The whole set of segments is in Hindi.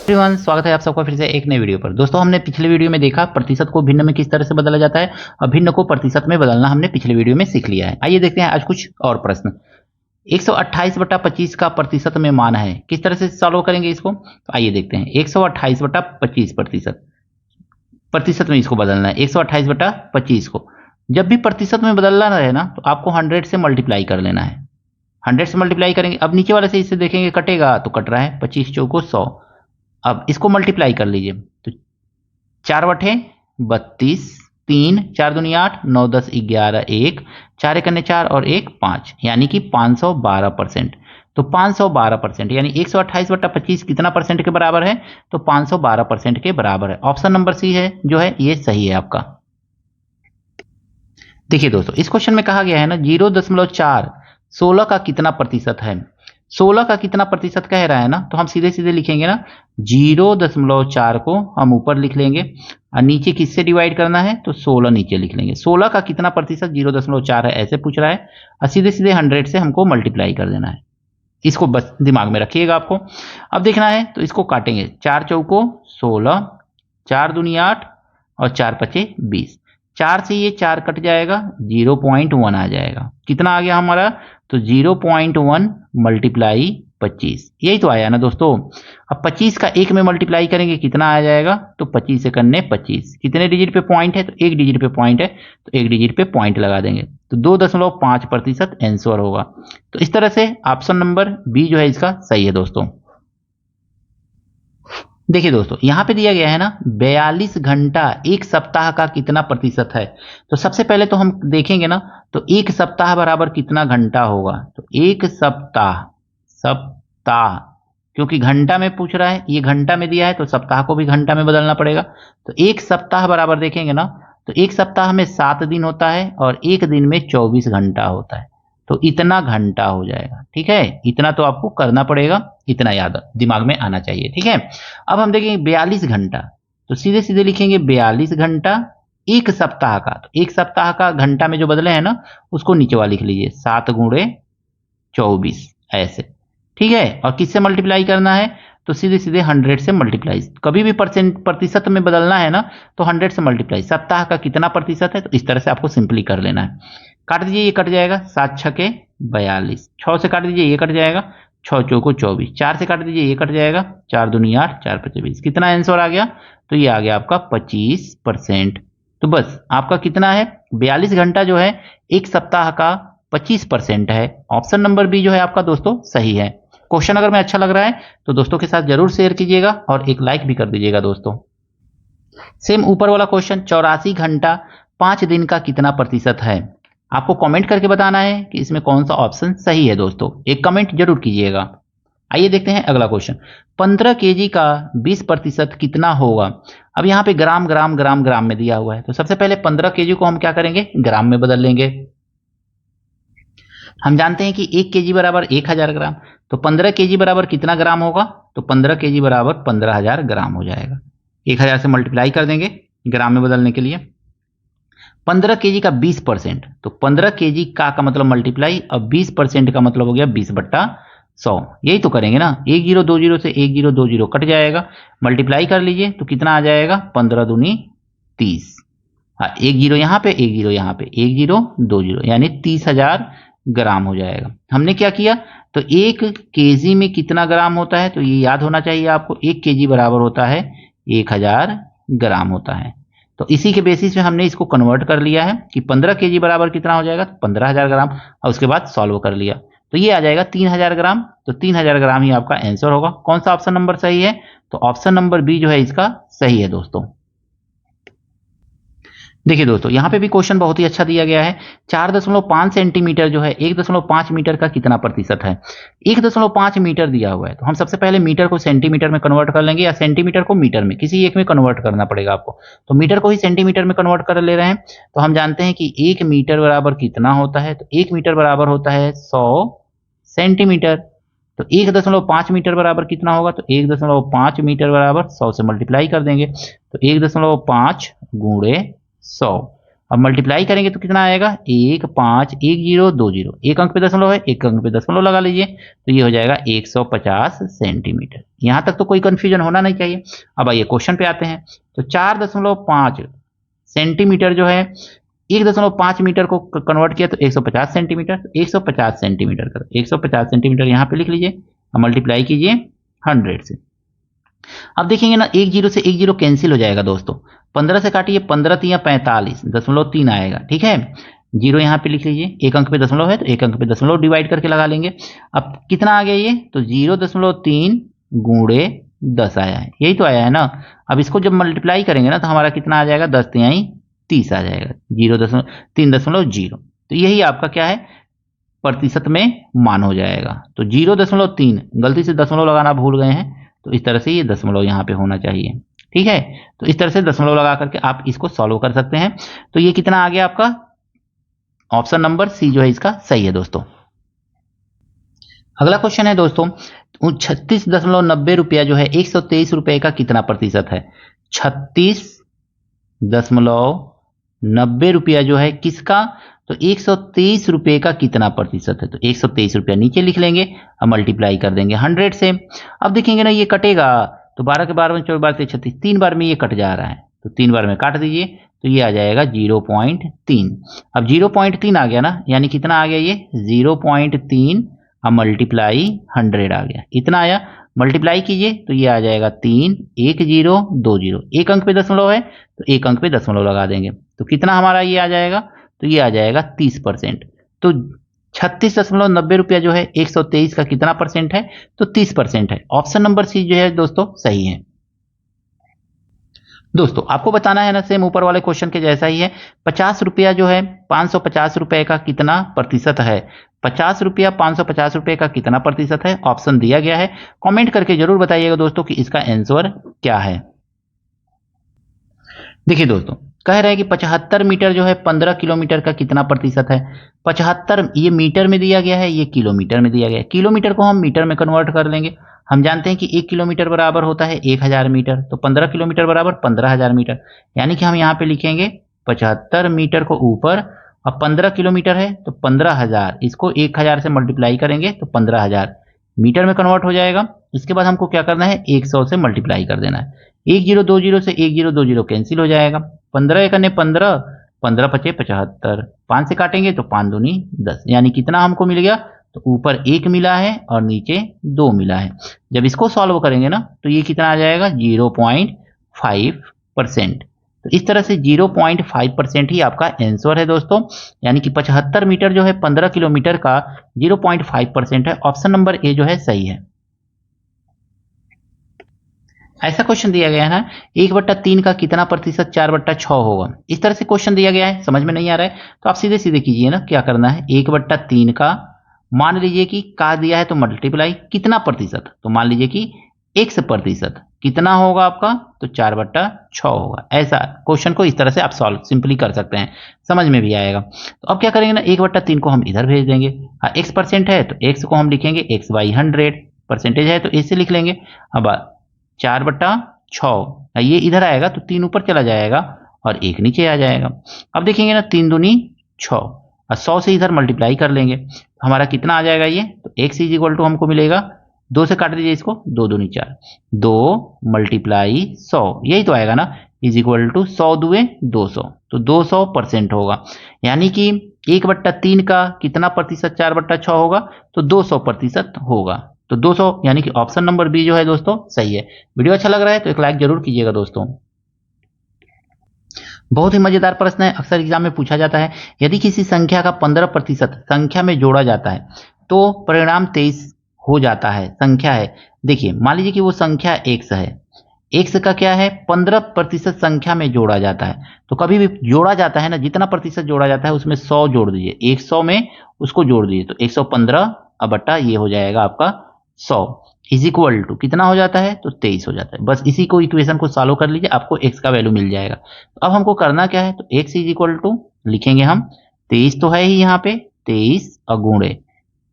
एवरीवन, स्वागत है आप सबका फिर से एक नई वीडियो पर। दोस्तों, हमने पिछले वीडियो में देखा प्रतिशत को भिन्न में किस तरह से बदला जाता है और भिन्न को प्रतिशत में बदलना हमने पिछले वीडियो में सीख लिया है। आइए देखते हैं आज कुछ और प्रश्न। 128/25 का प्रतिशत में मान है, किस तरह से सॉल्व करेंगे इसको? तो आइए देखते हैं। 128/25 प्रतिशत में इसको बदलना है। 128/25 को जब भी प्रतिशत में बदलना रहे ना, तो आपको 100 से मल्टीप्लाई कर लेना है। 100 से मल्टीप्लाई करेंगे। अब नीचे वाले से इससे देखेंगे कटेगा तो कट रहा है, 25 चौको 100। अब इसको मल्टीप्लाई कर लीजिए तो 4/32, 3, 4 दूनी 8, 9 10 11, 1, 4 एक 4 और 1 5, यानी कि 512%। तो 512% यानी 128/25 कितना परसेंट के बराबर है? तो 512% के बराबर है। ऑप्शन नंबर सी है जो है ये सही है आपका। देखिए दोस्तों, इस क्वेश्चन में कहा गया है ना 0.4 16 का कितना प्रतिशत है। 16 का कितना प्रतिशत कह रहा है ना, तो हम सीधे सीधे लिखेंगे ना 0.4 को हम ऊपर लिख लेंगे और नीचे किससे डिवाइड करना है तो 16 नीचे लिख लेंगे। 16 का कितना प्रतिशत 0.4 है ऐसे पूछ रहा है और सीधे सीधे 100 से हमको मल्टीप्लाई कर देना है। इसको बस दिमाग में रखिएगा आपको। अब देखना है तो इसको काटेंगे। 4 चौको 16, 4 दूनी 8 और 4 पचे 20। 4 से ये 4 कट जाएगा, 0.1 आ जाएगा। कितना आ गया हमारा? तो 0.1 मल्टीप्लाई 25, यही तो आया ना दोस्तों। अब 25 का 1 में मल्टीप्लाई करेंगे कितना आ जाएगा? तो 25 से करने 25। कितने डिजिट पे पॉइंट है? तो 1 डिजिट पे पॉइंट है, तो 1 डिजिट पे पॉइंट लगा देंगे तो 2.5% आंसर होगा। तो इस तरह से ऑप्शन नंबर बी जो है इसका सही है दोस्तों। देखिए दोस्तों, यहां पे दिया गया है ना 42 घंटा एक सप्ताह का कितना प्रतिशत है। तो सबसे पहले तो हम देखेंगे ना तो एक सप्ताह बराबर कितना घंटा होगा। तो एक सप्ताह क्योंकि घंटा में पूछ रहा है, ये घंटा में दिया है तो सप्ताह को भी घंटा में बदलना पड़ेगा। तो एक सप्ताह बराबर देखेंगे ना तो एक सप्ताह में 7 दिन होता है और एक दिन में 24 घंटा होता है। तो इतना घंटा हो जाएगा। ठीक है, इतना तो आपको करना पड़ेगा, इतना याद दिमाग में आना चाहिए। ठीक है, अब हम देखेंगे 42 घंटा, तो सीधे सीधे लिखेंगे 42 घंटा एक सप्ताह का। तो एक सप्ताह का घंटा में जो बदले हैं ना उसको नीचे वाला लिख लीजिए 7 गुणे 24 ऐसे। ठीक है, और किससे मल्टीप्लाई करना है? तो सीधे सीधे 100 से मल्टीप्लाई। कभी भी प्रतिशत में बदलना है ना तो 100 से मल्टीप्लाई। सप्ताह का कितना प्रतिशत है तो इस तरह से आपको सिंपली कर लेना है। काट दीजिए, ये कट जाएगा 7 छके 42, 6 से काट दीजिए ये कट जाएगा, 6 चौको 24, 4 से काट दीजिए ये कट जाएगा, 4 दूनी 8, 4 पचे 20। कितना आंसर आ गया? तो ये आ गया आपका 25%। तो बस आपका कितना है 42 घंटा जो है एक सप्ताह का 25% है। ऑप्शन नंबर बी जो है आपका दोस्तों सही है। क्वेश्चन अगर मैं अच्छा लग रहा है तो दोस्तों के साथ जरूर शेयर कीजिएगा और एक लाइक भी कर दीजिएगा दोस्तों। सेम ऊपर वाला क्वेश्चन 84 घंटा 5 दिन का कितना प्रतिशत है। आपको कमेंट करके बताना है कि इसमें कौन सा ऑप्शन सही है दोस्तों, एक कमेंट जरूर कीजिएगा। आइए देखते हैं अगला क्वेश्चन। 15 केजी का 20% कितना होगा। अब यहाँ पे ग्राम ग्राम ग्राम ग्राम में दिया हुआ है, तो सबसे पहले 15 केजी को हम क्या करेंगे ग्राम में बदल लेंगे। हम जानते हैं कि 1 केजी बराबर 1000 ग्राम, तो 15 केजी बराबर कितना ग्राम होगा? तो 15 केजी बराबर 15,000 ग्राम हो जाएगा। 1000 से मल्टीप्लाई कर देंगे ग्राम में बदलने के लिए। 15 केजी का 20%, तो 15 केजी का मतलब मल्टीप्लाई, अब 20% का मतलब हो गया 20/100। यही तो करेंगे ना, 1020 से 1020 कट जाएगा, मल्टीप्लाई कर लीजिए तो कितना आ जाएगा 15 दूनी 30। हाँ, 1 जीरो यहाँ पे 1 जीरो यहाँ पे 1020 यानी 30,000 ग्राम हो जाएगा। हमने क्या किया तो 1 केजी में कितना ग्राम होता है तो ये याद होना चाहिए आपको। 1 केजी बराबर होता है 1000 ग्राम होता है। तो इसी के बेसिस पे हमने इसको कन्वर्ट कर लिया है कि 15 केजी बराबर कितना हो जाएगा, 15,000 ग्राम, और उसके बाद सॉल्व कर लिया तो ये आ जाएगा 3000 ग्राम। तो 3000 ग्राम ही आपका आंसर होगा। कौन सा ऑप्शन नंबर सही है? तो ऑप्शन नंबर बी जो है इसका सही है दोस्तों। देखिए दोस्तों, यहाँ पे भी क्वेश्चन बहुत ही अच्छा दिया गया है। 4.5 सेंटीमीटर जो है 1.5 मीटर का कितना प्रतिशत है। 1.5 मीटर दिया हुआ है, तो हम सबसे पहले मीटर को सेंटीमीटर में कन्वर्ट कर लेंगे या सेंटीमीटर को मीटर में, किसी एक में कन्वर्ट करना पड़ेगा आपको। तो मीटर को ही सेंटीमीटर में कन्वर्ट कर ले रहे हैं। तो हम जानते हैं कि 1 मीटर बराबर कितना होता है, तो 1 मीटर बराबर होता है 100 सेंटीमीटर। तो 1.5 मीटर बराबर कितना होगा, तो 1.5 मीटर बराबर 100 से मल्टीप्लाई कर देंगे, तो 1.5 गुणे 100। अब मल्टीप्लाई करेंगे तो कितना आएगा, 1 5 1 0 2 0, एक अंक पे दशमलव है, एक अंक पे दशमलव लगा लीजिए, तो ये हो जाएगा 150 सेंटीमीटर। यहां तक तो कोई कंफ्यूजन होना नहीं चाहिए। अब आइए क्वेश्चन पे आते हैं। तो 4.5 सेंटीमीटर जो है 1.5 मीटर को कन्वर्ट किया तो 150 सेंटीमीटर, 150 सेंटीमीटर का 150 सेंटीमीटर यहाँ पे लिख लीजिए, मल्टीप्लाई कीजिए 100 से। अब देखेंगे ना, 1 0 से 1 0 कैंसिल हो जाएगा दोस्तों, 15 से काटिए, 15 3 45 दशमलव 3 आएगा, ठीक है। जीरो यहाँ पे लिख लीजिए, एक अंक पे दशमलव है तो एक अंक पे दशमलव डिवाइड करके लगा लेंगे। अब कितना आ गया ये, तो 0.3 गुणे 10 आया है, यही तो आया है ना। अब इसको जब मल्टीप्लाई करेंगे ना तो हमारा कितना आ जाएगा, 10 तिहाई 30 आ जाएगा, 3.0। तो यही आपका क्या है, प्रतिशत में मान हो जाएगा। तो 0.3, गलती से दशमलव लगाना भूल गए हैं, तो इस तरह से ये दशमलव यहाँ पे होना चाहिए, ठीक है। तो इस तरह से दशमलव लगा करके आप इसको सॉल्व कर सकते हैं। तो ये कितना आ गया आपका, ऑप्शन नंबर सी जो है इसका सही है दोस्तों। अगला क्वेश्चन है दोस्तों, 36.90 रुपया जो है 123 रुपए का कितना प्रतिशत है। 36.90 रुपया जो है किसका, तो 123 रुपए का कितना प्रतिशत है। तो 123 रुपया नीचे लिख लेंगे, अब मल्टीप्लाई कर देंगे 100 से। अब देखेंगे ना ये कटेगा, तो 12 के 12 में 24 12 36, 3 बार में ये कट जा रहा है, तो 3 बार में काट दीजिए, तो ये आ जाएगा 0.3। अब 0.3 आ गया ना, यानी कितना आ गया ये 0.3, अब मल्टीप्लाई 100 आ गया, इतना आया। मल्टीप्लाई कीजिए तो ये आ जाएगा 3 1 0 2 0, एक अंक पे दशमलव है तो एक अंक पे दशमलव लगा देंगे, तो कितना हमारा ये आ जाएगा, तो ये आ जाएगा 30%। तो 36.90 रुपया जो है 123 का कितना परसेंट है, तो 30% है। ऑप्शन नंबर सी जो है दोस्तों सही है। दोस्तों आपको बताना है ना, सेम ऊपर वाले क्वेश्चन के जैसा ही है। 50 रुपया जो है 550 रुपए का कितना प्रतिशत है। 50 रुपया 550 रुपए का कितना प्रतिशत है, ऑप्शन दिया गया है। कमेंट करके जरूर बताइएगा दोस्तों कि इसका आंसर क्या है। देखिए दोस्तों, कह रहे हैं कि 75 मीटर जो है 15 किलोमीटर का कितना प्रतिशत है। 75 ये मीटर में दिया गया है, ये किलोमीटर में दिया गया है। किलोमीटर को हम मीटर में कन्वर्ट कर लेंगे। हम जानते हैं कि 1 किलोमीटर बराबर होता है 1000 मीटर, तो 15 किलोमीटर बराबर 15000 मीटर, यानी कि हम यहाँ पे लिखेंगे 75 मीटर को ऊपर, अब 15 किलोमीटर है तो 15000, इसको 1000 से मल्टीप्लाई करेंगे तो 15000 मीटर में कन्वर्ट हो जाएगा। इसके बाद हमको क्या करना है, 100 से मल्टीप्लाई कर देना है। 1 0 2 0 से 1 0 2 0 कैंसिल हो जाएगा, 15 एक 15, 15 पचे 75, 5 से काटेंगे तो 5 दूनी 10, यानी कितना हमको मिल गया, तो ऊपर 1 मिला है और नीचे 2 मिला है। जब इसको सॉल्व करेंगे ना तो ये कितना आ जाएगा, 0.5%। तो इस तरह से 0.5% ही आपका आंसर है दोस्तों, यानी कि 75 मीटर जो है 15 किलोमीटर का 0.5% है। ऑप्शन नंबर ए जो है सही है। ऐसा क्वेश्चन दिया गया है ना, 1/3 का कितना प्रतिशत 4/6 होगा। इस तरह से क्वेश्चन दिया गया है, समझ में नहीं आ रहा है तो आप सीधे सीधे कीजिए ना, क्या करना है, 1/3 का मान लीजिए कि का दिया है तो मल्टीप्लाई कितना प्रतिशत, तो मान लीजिए कि x प्रतिशत कितना होगा आपका, तो 4/6 होगा। ऐसा क्वेश्चन को इस तरह से आप सॉल्व सिंपली कर सकते हैं, समझ में भी आएगा। तो अब क्या करेंगे ना, 1/3 को हम इधर भेज देंगे। हाँ x परसेंट है तो x को हम लिखेंगे x/100, परसेंटेज है तो इसे लिख लेंगे। अब 4/6 ये इधर आएगा तो 3 ऊपर चला जाएगा और 1 नीचे आ जाएगा। अब देखेंगे ना, 3 दूनी 6 और 100 से इधर मल्टीप्लाई कर लेंगे, हमारा कितना आ जाएगा ये, तो x = हमको मिलेगा, 2 से काट दीजिए इसको, 2 दूनी 4, 2 × 100, यही तो आएगा ना, = 100 दुए 200, तो 200% होगा। यानी कि 1/3 का कितना प्रतिशत 4/6 होगा, तो 200% होगा। तो 200, यानी कि ऑप्शन नंबर बी जो है दोस्तों सही है। वीडियो अच्छा लग रहा है तो एक लाइक जरूर कीजिएगा दोस्तों। बहुत ही मजेदार प्रश्न है, अक्सर एग्जाम में पूछा जाता है। यदि किसी संख्या का 15% संख्या में जोड़ा जाता है तो परिणाम 23 हो जाता है, संख्या है। देखिए मान लीजिए कि वो संख्या x है, x का क्या है, 15% संख्या में जोड़ा जाता है। तो कभी भी जोड़ा जाता है ना, जितना प्रतिशत जोड़ा जाता है उसमें 100 जोड़ दीजिए, 100 में उसको जोड़ दीजिए, तो 115 अब बट्टा ये हो जाएगा आपका 100 = कितना हो जाता है, तो 23 हो जाता है। बस इसी को इक्वेशन को सॉल्व कर लीजिए, आपको x का वैल्यू मिल जाएगा। तो अब हमको करना क्या है, तो x = लिखेंगे हम 23 तो है ही यहाँ पे, 23 गुणे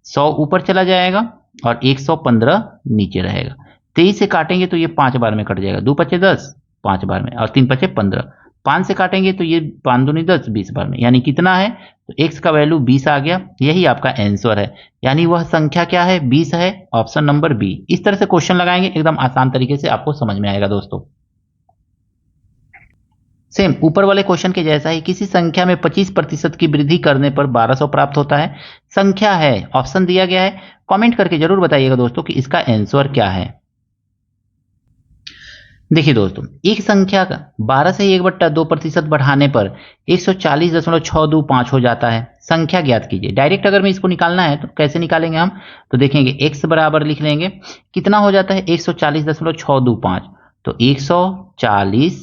100 ऊपर चला जाएगा और 115 नीचे रहेगा। 23 से काटेंगे तो ये 5 बार में कट जाएगा, 2 × 5 = 10, 5 बार में, और 3 × 5 = 15, 5 से काटेंगे तो ये 5 दूनी 10, 20 बार में, यानी कितना है, तो x का वैल्यू 20 आ गया। यही आपका आंसर है, यानी वह संख्या क्या है, 20 है, ऑप्शन नंबर बी। इस तरह से क्वेश्चन लगाएंगे, एकदम आसान तरीके से आपको समझ में आएगा दोस्तों। सेम ऊपर वाले क्वेश्चन के जैसा ही, किसी संख्या में 25% की वृद्धि करने पर 1200 प्राप्त होता है, संख्या है, ऑप्शन दिया गया है। कमेंट करके जरूर बताइएगा दोस्तों कि इसका आंसर क्या है। देखिए दोस्तों, एक संख्या का 12 से 1/2% बढ़ाने पर 140.625 हो जाता है, संख्या ज्ञात कीजिए। डायरेक्ट अगर मैं इसको निकालना है तो कैसे निकालेंगे हम, तो देखेंगे x बराबर लिख लेंगे, कितना हो जाता है 140.625, तो 140.625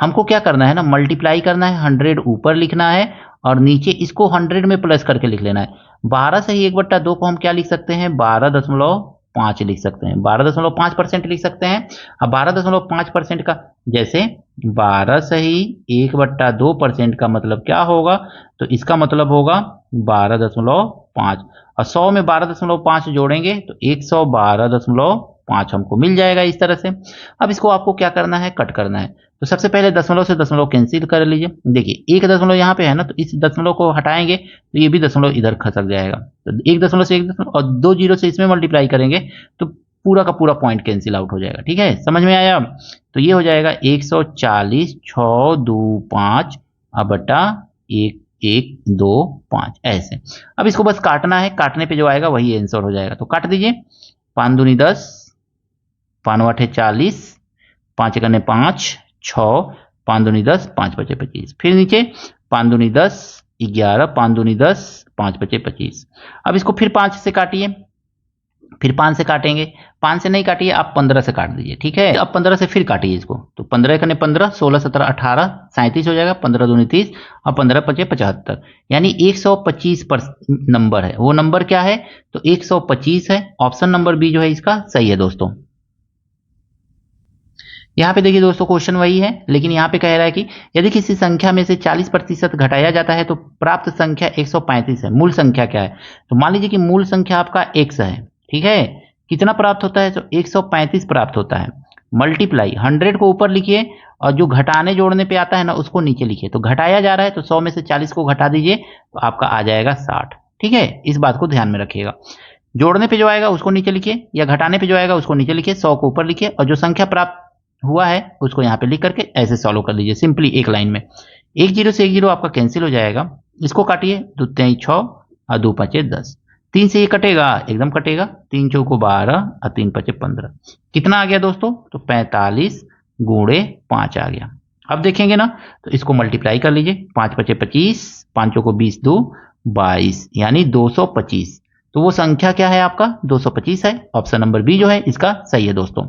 हमको क्या करना है ना, मल्टीप्लाई करना है, 100 ऊपर लिखना है और नीचे इसको 100 में प्लस करके लिख लेना है। 12 से ही 1/2 को हम क्या लिख सकते हैं, 12.5 लिख सकते हैं, 12.5% लिख सकते हैं। अब 12.5% का, जैसे 12 से ही 1/2% का मतलब क्या होगा, तो इसका मतलब होगा 12.5, और 100 में 12.5 जोड़ेंगे तो 112.5 हमको मिल जाएगा इस तरह से। अब इसको आपको क्या करना है, कट करना है। तो सबसे पहले दशमलव से दशमलव कैंसिल कर लीजिए। देखिए 1 दशमलव यहाँ पे है ना, तो इस दशमलव को हटाएंगे तो ये भी दशमलव इधर खसक जाएगा। तो 1 दशमलव से 1 दशमलव और 2 जीरो से इसमें मल्टीप्लाई करेंगे तो पूरा का पूरा पॉइंट कैंसिल आउट हो जाएगा। ठीक है, समझ में आया। तो ये हो जाएगा 140.625 बटा 1125 ऐसे। अब इसको बस काटना है, काटने पे जो आएगा वही आंसर हो जाएगा। तो काट दीजिए, 5 दूनी 10, 5 आठे 40, 5 एकने 5, 6, 5 दूनी 10, 5 पचे 25, फिर नीचे 5 दूनी 10, 11, 5 दूनी 10, 5 पचे 25। अब इसको फिर 5 से काटिए, फिर 5 से काटेंगे, 5 से नहीं काटिए आप 15 से काट दीजिए। ठीक है, अब 15 से फिर काटिए इसको, तो 15 एकने 15, 16, 17, 18, 37 हो जाएगा, 15 दूनी 30 और 15 पचे 75, यानी 125 पर नंबर है। वो नंबर क्या है, तो 125 है। ऑप्शन नंबर बी जो है इसका सही है दोस्तों। यहाँ पे देखिए दोस्तों, क्वेश्चन वही है, लेकिन यहाँ पे कह रहा है कि यदि किसी संख्या में से 40% घटाया जाता है तो प्राप्त संख्या 135 है, मूल संख्या क्या है। तो मान लीजिए कि मूल संख्या आपका x है, ठीक है, कितना प्राप्त होता है, तो 135 प्राप्त होता है। मल्टीप्लाई 100 को ऊपर लिखिए और जो घटाने जोड़ने पे आता है ना उसको नीचे लिखिए। तो घटाया जा रहा है तो 100 में से 40 को घटा दीजिए तो आपका आ जाएगा 60। ठीक है, इस बात को ध्यान में रखिएगा। जोड़ने पे जो आएगा उसको नीचे लिखिए, या घटाने पे जो आएगा उसको नीचे लिखिए, 100 को ऊपर लिखिए और जो संख्या प्राप्त हुआ है उसको यहाँ पे लिख करके ऐसे सॉल्व कर लीजिए सिंपली एक लाइन में। 1 जीरो से 1 जीरो आपका कैंसिल हो जाएगा। इसको काटिए, 2 3 6 और 2 5 10, 3 से ये कटेगा, एकदम कटेगा, 3 चौको 12 और 3 5 15, कितना आ गया दोस्तों, तो 45 गुणे 5 आ गया। अब देखेंगे ना, तो इसको मल्टीप्लाई कर लीजिए, 5 5 25, 5 चौको 20, 2 22, यानी 225। तो वो संख्या क्या है आपका, 225 है। ऑप्शन नंबर बी जो है इसका सही है दोस्तों।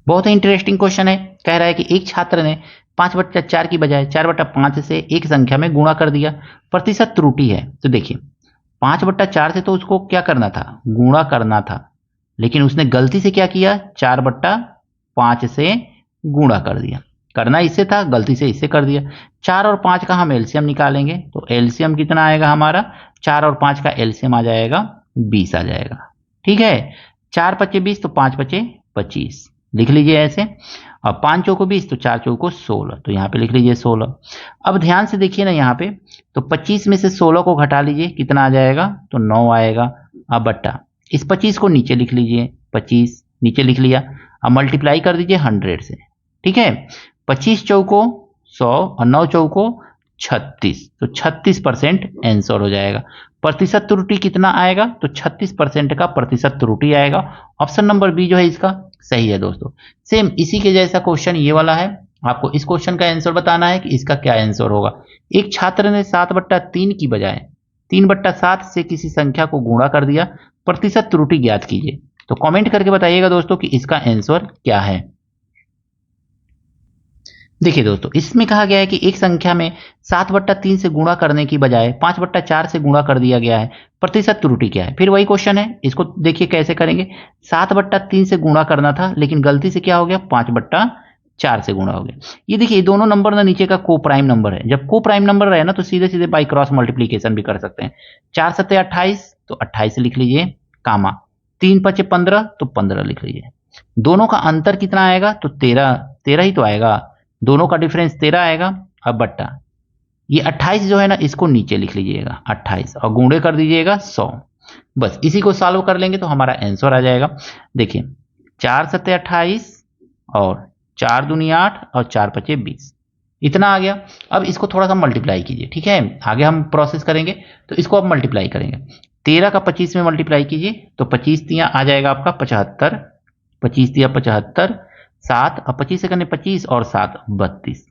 बहुत ही इंटरेस्टिंग क्वेश्चन है। कह रहा है कि एक छात्र ने 5/4 की बजाय 4/5 से एक संख्या में गुणा कर दिया, प्रतिशत त्रुटि है। तो देखिए 5/4 से तो उसको क्या करना था, गुणा करना था, लेकिन उसने गलती से क्या किया, 4/5 से गुणा कर दिया। करना इससे था, गलती से इससे कर दिया। 4 और 5 का हम एलसीएम निकालेंगे तो एलसीएम कितना आएगा हमारा, 4 और 5 का एलसीएम आ जाएगा 20 आ जाएगा। ठीक है, 4 पचे 20 तो 5 पचे 25 लिख लीजिए ऐसे, और 5 चौको 20 तो 4 चौको 16, तो यहाँ पे लिख लीजिए 16। अब ध्यान से देखिए ना यहाँ पे, तो 25 में से 16 को घटा लीजिए, कितना आ जाएगा, तो 9 आएगा। अब बट्टा इस 25 को नीचे लिख लीजिए, 25 नीचे लिख लिया, अब मल्टीप्लाई कर दीजिए 100 से। ठीक है, 25 चौको 100 और 9 चौको 36, तो 36% आंसर हो जाएगा। प्रतिशत त्रुटि कितना आएगा, तो 36% का प्रतिशत त्रुटि आएगा। ऑप्शन नंबर बी जो है इसका सही है दोस्तों। सेम इसी के जैसा क्वेश्चन ये वाला है, आपको इस क्वेश्चन का आंसर बताना है कि इसका क्या आंसर होगा। एक छात्र ने 7/3 की बजाय 3/7 से किसी संख्या को गुणा कर दिया, प्रतिशत त्रुटि ज्ञात कीजिए। तो कमेंट करके बताइएगा दोस्तों कि इसका आंसर क्या है। देखिए दोस्तों, इसमें कहा गया है कि एक संख्या में 7/3 से गुणा करने की बजाय 5/4 से गुणा कर दिया गया है, प्रतिशत त्रुटि क्या है। फिर वही क्वेश्चन है, इसको देखिए कैसे करेंगे। 7/3 से गुणा करना था, लेकिन गलती से क्या हो गया, 5/4 से गुणा हो गया। ये देखिए दोनों नंबर ना नीचे का को प्राइम नंबर है। जब को प्राइम नंबर रहे ना तो सीधे सीधे बाई क्रॉस मल्टीप्लीकेशन भी कर सकते हैं। 4 7 28, तो 28 लिख लीजिए, कामा 3 5 15, तो 15 लिख लीजिए। दोनों का अंतर कितना आएगा, तो 13 13 ही तो आएगा, दोनों का डिफरेंस 13 आएगा। अब बट्टा ये 28 जो है ना, इसको नीचे लिख लीजिएगा 28 और गुणे कर दीजिएगा 100। बस इसी को सॉल्व कर लेंगे तो हमारा आंसर आ जाएगा। देखिए 4 सत्ते 28 और 4 दूनी 8 और 4 पचे 20, इतना आ गया। अब इसको थोड़ा सा मल्टीप्लाई कीजिए, ठीक है, आगे हम प्रोसेस करेंगे तो इसको अब मल्टीप्लाई करेंगे। 13 का 25 में मल्टीप्लाई कीजिए तो 25 तिया आ जाएगा आपका 75, 25 तिया 75, 7 और 25 से करने 25 और 7 32,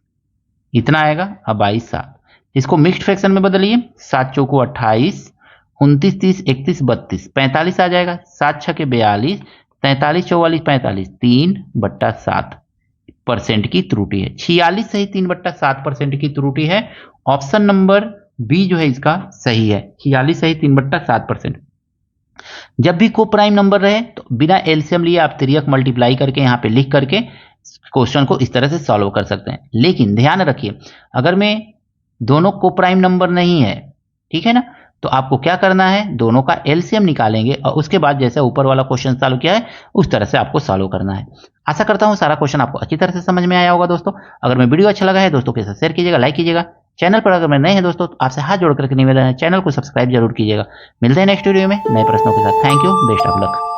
इतना आएगा। अब 22 7, इसको मिक्स्ड फ्रैक्शन में बदलिए, 7 चौको 28, 29 30 31 32, 45 आ जाएगा, 7 छके 42, 43 44 45, 3/7% की त्रुटि है। 46 सही 3/7% की त्रुटि है। ऑप्शन नंबर बी जो है इसका सही है, 46 सही 3/7%। जब भी को प्राइम नंबर रहे तो बिना एलसीएम लिए आप तिर्यक मल्टीप्लाई करके यहाँ पे लिख करके क्वेश्चन को इस तरह से सॉल्व कर सकते हैं। लेकिन ध्यान रखिए, अगर में दोनों को प्राइम नंबर नहीं है, ठीक है ना, तो आपको क्या करना है, दोनों का एलसीएम निकालेंगे और उसके बाद जैसे ऊपर वाला क्वेश्चन सॉल्व किया है उस तरह से आपको सॉल्व करना है। आशा करता हूं सारा क्वेश्चन आपको अच्छी तरह से समझ में आया होगा दोस्तों। अगर मैं वीडियो अच्छा लगा है दोस्तों के साथ शेयर कीजिएगा, लाइक कीजिएगा। चैनल पर अगर मैं नए हैं दोस्तों तो आपसे हाथ जोड़ करके निवेदन है, चैनल को सब्सक्राइब जरूर कीजिएगा। मिलते हैं नेक्स्ट वीडियो में नए प्रश्नों के साथ। Thank you, best of luck.